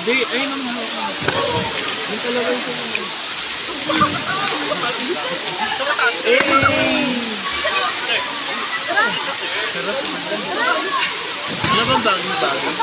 Hindi, ayun naman ako. Yung talaga ito. Sa mataas. Ano bang bagong-bagong?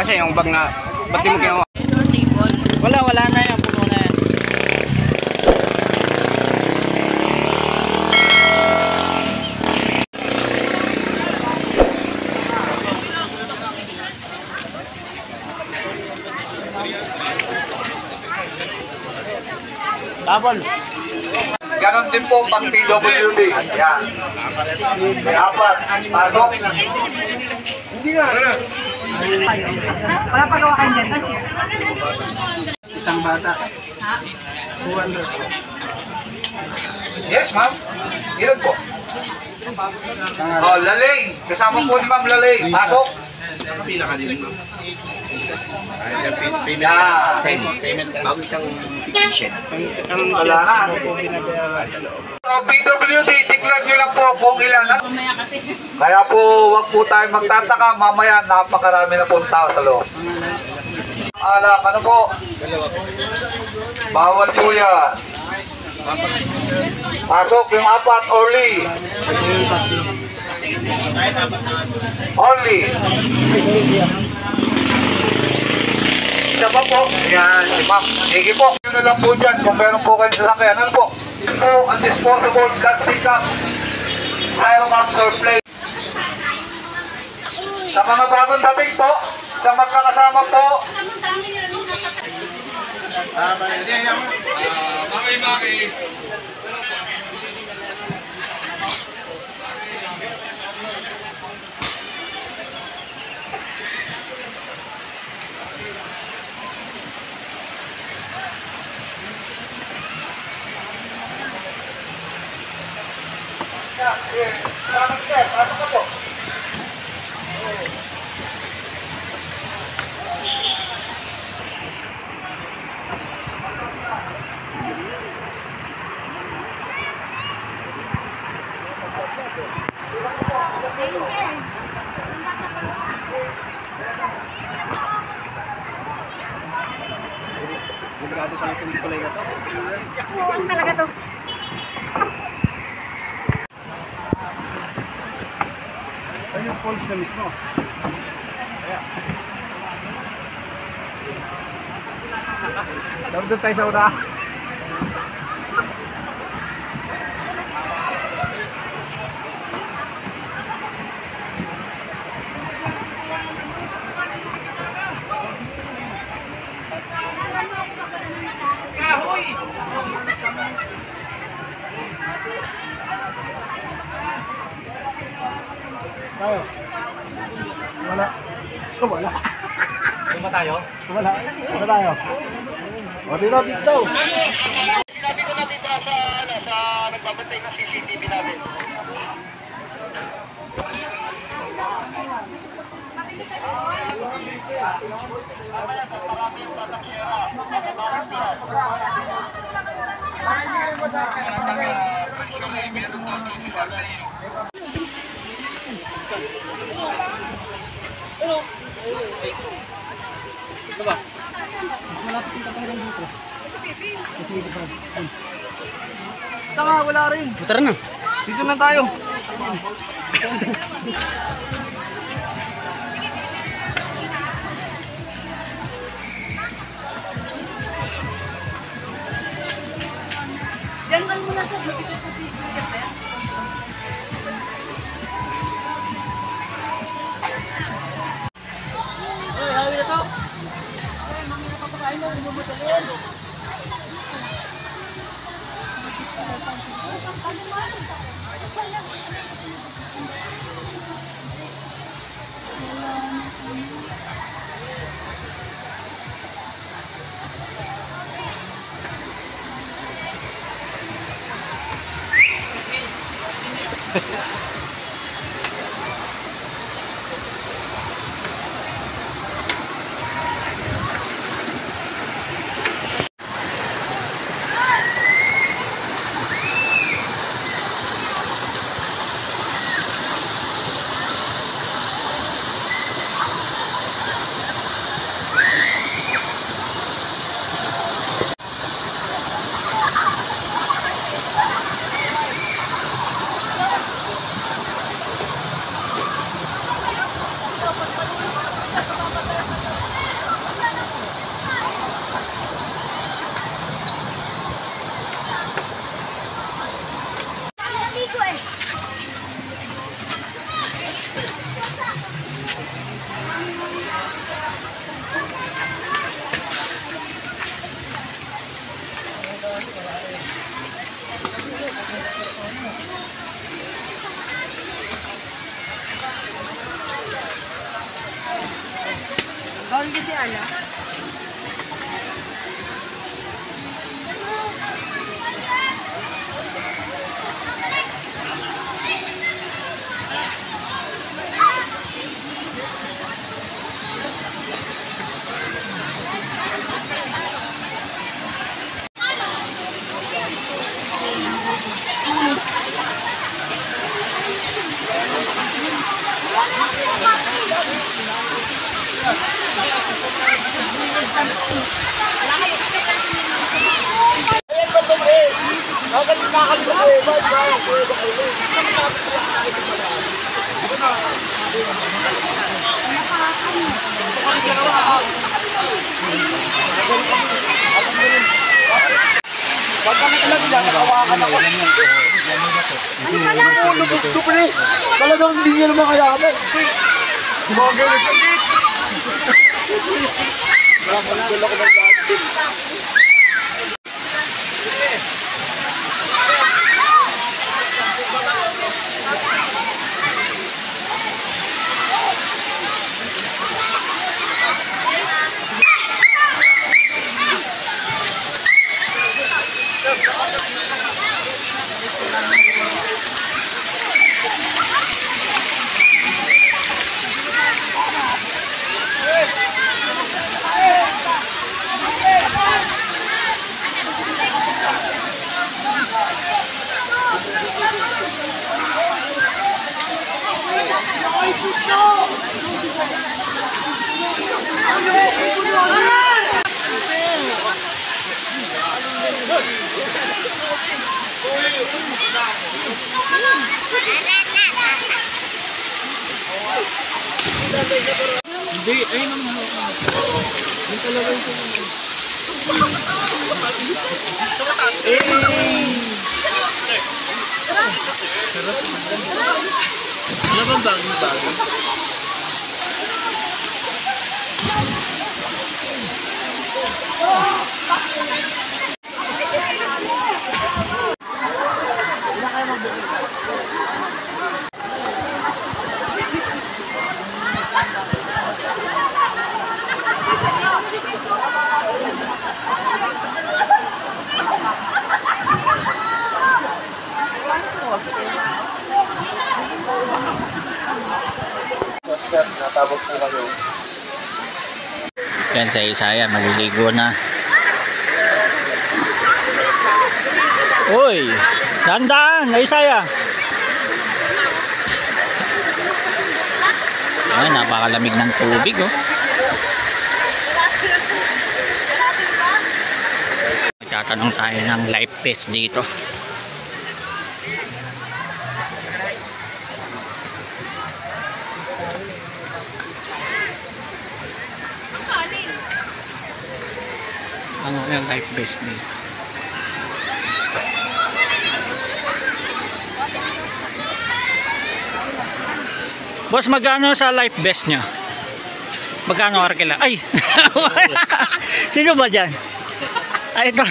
Kasi yung bag na, ba't di mo ginawa? Wala na yan, puno na yan. Double. Ganon din po pang PWD. Yan. Apat. Pasok. Hindi nga. Wala pa gawa kayo dyan. Isang bata. 200. Yes, ma'am. Ilan po? Oh, Laling. Kasama po ni Ma'am Laling. Pasok. Pila ka din, ma'am. Payment. Bago isang petition. Wala na. So, PWD, declare nyo lang po kung ilan. Kaya po, wag po tayo magtataka. Mamaya, napakarami na po tao sa loob. Alak, ano po? Bawal po yan. Pasok yung apat, Orly. Orly. Isa pa po. Yan, si Ma'am. Sige po. Yun na lang po dyan kung meron po kayong sasakyan. Ano po? Yun po, ang disposable plastic cup. Styrofoam surplus. Sa mga bagong dating po, sa magkakasama po. Maki. Huwag talaga to. Ayun yung falls na mismo. Doon tayo sa ura. Tayo. Wala. Wala. Wala tayo? Wala. Wala tayo. O dito, dito. Sinabi ko na dito sa nagbabantay ng CCTV namin. Ito ba? Malapit yung tatanggal dito. Tanga, wala rin. Tara na. Dito na tayo. Diyan ka muna sa mabibig sa sisig. Bawal kasi ala. Talagang hindi niya naman kayaman. Hindi, ayun ang mahal. Yung talaga ito. Sa mataas. Sarap naman. Ano bang bagong-bagong? Natawag po kayo. Yan sa Isaya, maliligo na. Uy, dandaan na Isaya. Ay, napakalamig ng tubig, oh. Magtatanong tayo ng life vest dito. Ano yung life vest dito? Boss, magkano sa life vest nyo? Magkano arkila? Ay! Sino ba dyan? Ay, ito.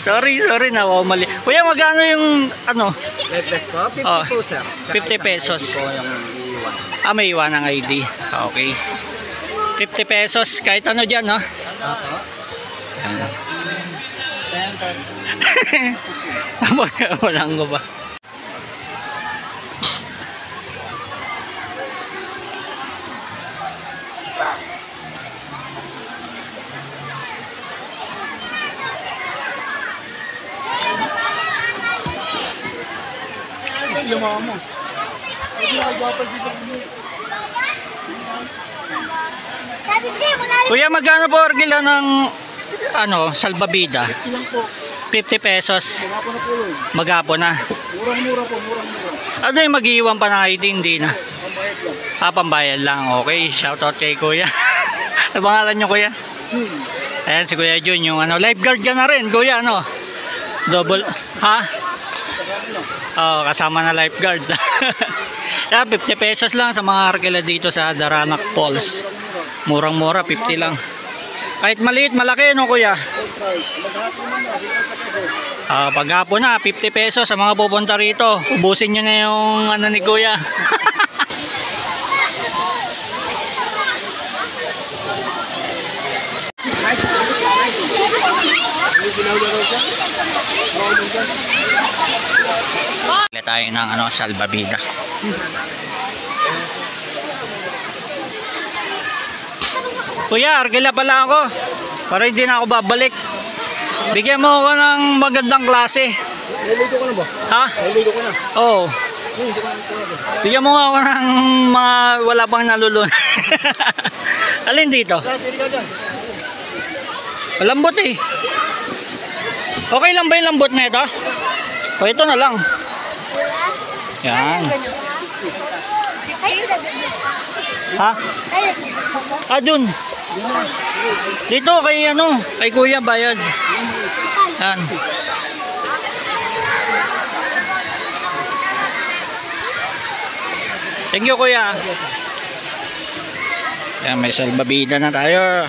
Sorry, nawaw mali. Kuya, magkano yung ano? Life vest ko? 50 Oh, po, sir. 50 pesos. Ito yung iwan. Ah, may iwan ng ID. Okay. 50 pesos. Kahit ano dyan, no? Walang ko ba? Yung mama mo. Kuya, magkano po kilo ng ano, salbabida? Ilang po. 50 pesos. Mga po na po yun. Maghapon na. Murang-mura po, murang-mura. Ano yung mag-iwan pa ng ID? Hindi na. Pambayad lang. Ah, pambayad lang. Okay, shoutout kay Kuya. Ano pangalan nyo, Kuya? Ayan, si Kuya Jun, yung ano, lifeguard ka na rin, Kuya, ano? Double, ha? Oo, kasama na lifeguard. Yeah, 50 pesos lang sa mga arkela dito sa Daranac Falls. Murang-mura, 50 lang. Kahit maliit, malaki, no, Kuya? Paghapon na, 50 pesos sa mga pupunta rito. Ubusin nyo na yung ano ni Kuya. Kaya tayo ng ano, salbabida. Kuya, argila pala ako. Para hindi na ako babalik. Bigyan mo ako ng magandang klase. Naligo ka na ba? Ha? Naligo ka na. Oo. Bigyan mo nga ako ng mga wala pang nalulun. Alin dito? Malambot eh. Okay lang ba yung lambot na ito? O ito na lang. Yan. Ha? Ah, dun. Dito kay ano, kay Kuya bayad. Yan. Thank you, Kuya. Yan, may salbabida na tayo.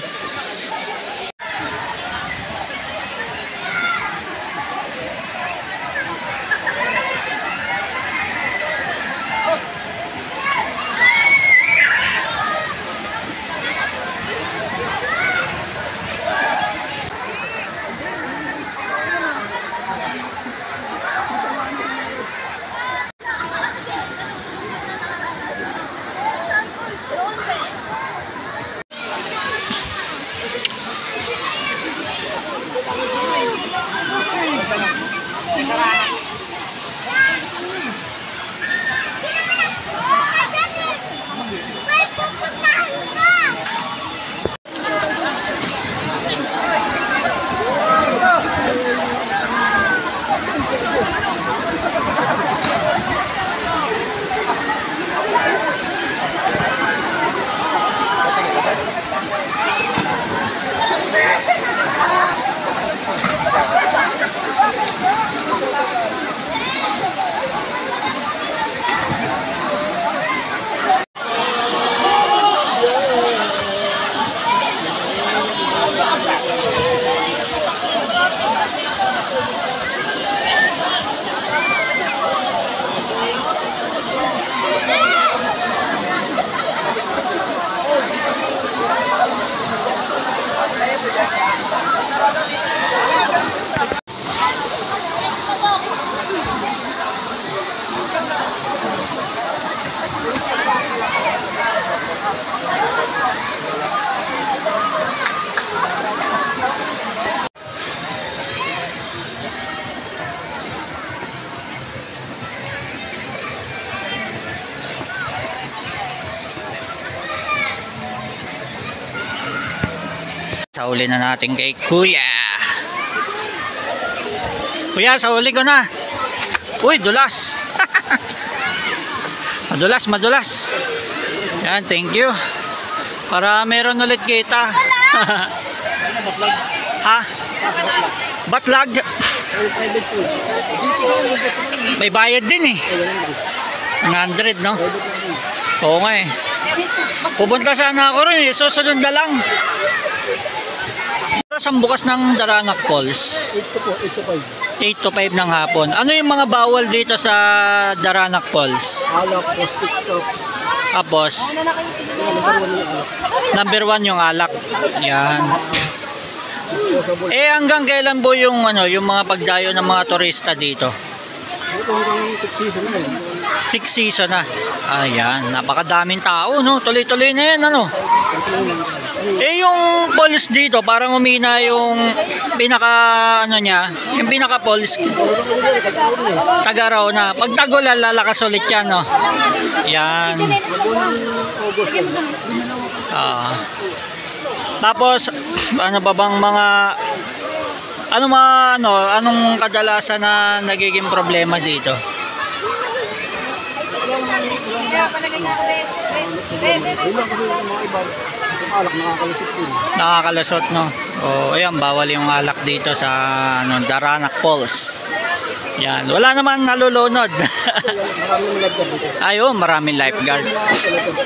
Sauli na natin kay Kuya. Kuya, sauli ko na. Uy, dulas. Madulas, madulas. Yan, thank you. Para meron ulit kita. Ha? Batlag? May bayad din eh. 100, no? Oo nga eh. Pupunta sana ako rin eh. Susunod na lang. Ang bukas ng Daranac Falls? 8 to 5 ng hapon. Ano yung mga bawal dito sa Daranac Falls? Alak, plastic cup, Tapos, number 1 yung alak. Yan. Eh, hanggang kailan po yung, ano, yung mga pagdayo ng mga turista dito? Ito hanggang peak season na eh. Peak season na. Ayan, napakadaming tao, no? Tuloy-tuloy na yan, ano? Eh, yung falls dito, parang umina yung pinaka, ano niya, yung pinaka falls, Tagaraw na. Pag tagulan, lalakas ulit yan, no? Yan. Tapos, ano ba bang mga, anong kadalasan na nagiging problema dito? Alak nakakalusot din. Nakakalusot, no? O, ayan, bawal yung alak dito sa Daranac Falls. Yan, wala naman nalulunod. Ayun, maraming lifeguard.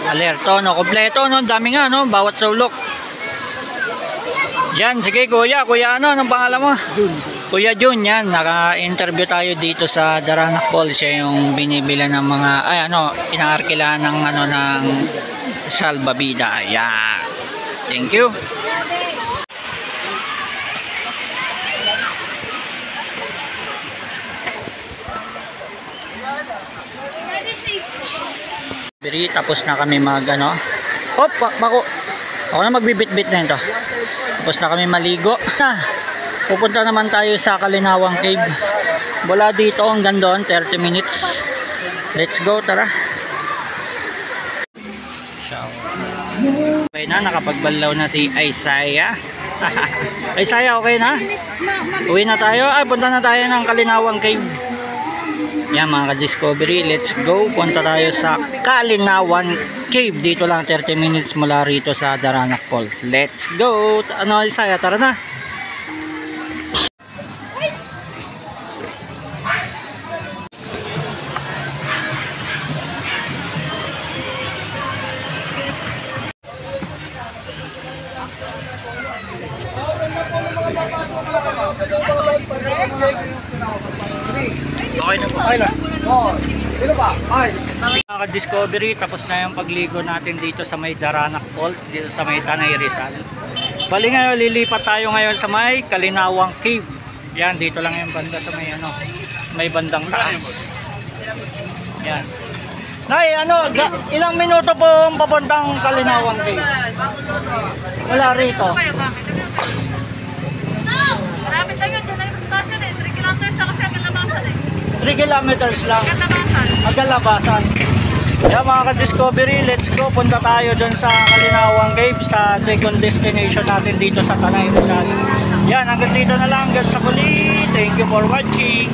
Alerto, no? Kompleto, no? Dami nga, no? Bawat sulok. Yan, sige kuya, ano? Anong pangalan mo? Kuya Jun, yan. Naka-interview tayo dito sa Daranac Falls. Siya yung binibila ng mga, inaarkila ng, ng salbabida. Ayan. Thank you. Tapos na kami Hop, bako. Ako na magbibit-bit na ito. Tapos na kami maligo. Pupunta naman tayo sa Kalinawang Cave. Mula dito hanggang doon, 30 minutes. Let's go, tara. Okay na, nakapagbalaw na si Isaiah. Isaiah, okay na? Uwi na tayo. Punta na tayo ng Kalinawang Cave. Yan mga ka-discovery, let's go. Punta tayo sa Kalinawang Cave. Dito lang 30 minutes mula rito sa Daranac Falls. Let's go. Ano, Isaiah, tara na. Okay na po. Ay na. Oh, sino ba? Ay. Mga ka-discovery, tapos na yung pagligo natin dito sa may Daranac Falls, dito sa may Tanay Rizal. Bali ngayon, lilipat tayo ngayon sa may Kalinawang Cave. Yan, dito lang yung banda sa may may bandang taas. Yan. Nay, ilang minuto po ang papuntang Kalinawang Cave? Wala rito. Malapit lang yun, dyan na yung station eh. 3 kilometers na kasi ang labasan eh. 3 kilometers lang. Labasan. Magalabasan. Kaya mga ka-discovery, let's go. Punta tayo dun sa Kalinawang Cave, sa second destination natin dito sa Tanay Rizal. Yan, hanggang dito na lang. Hanggang sa muli. Thank you for watching.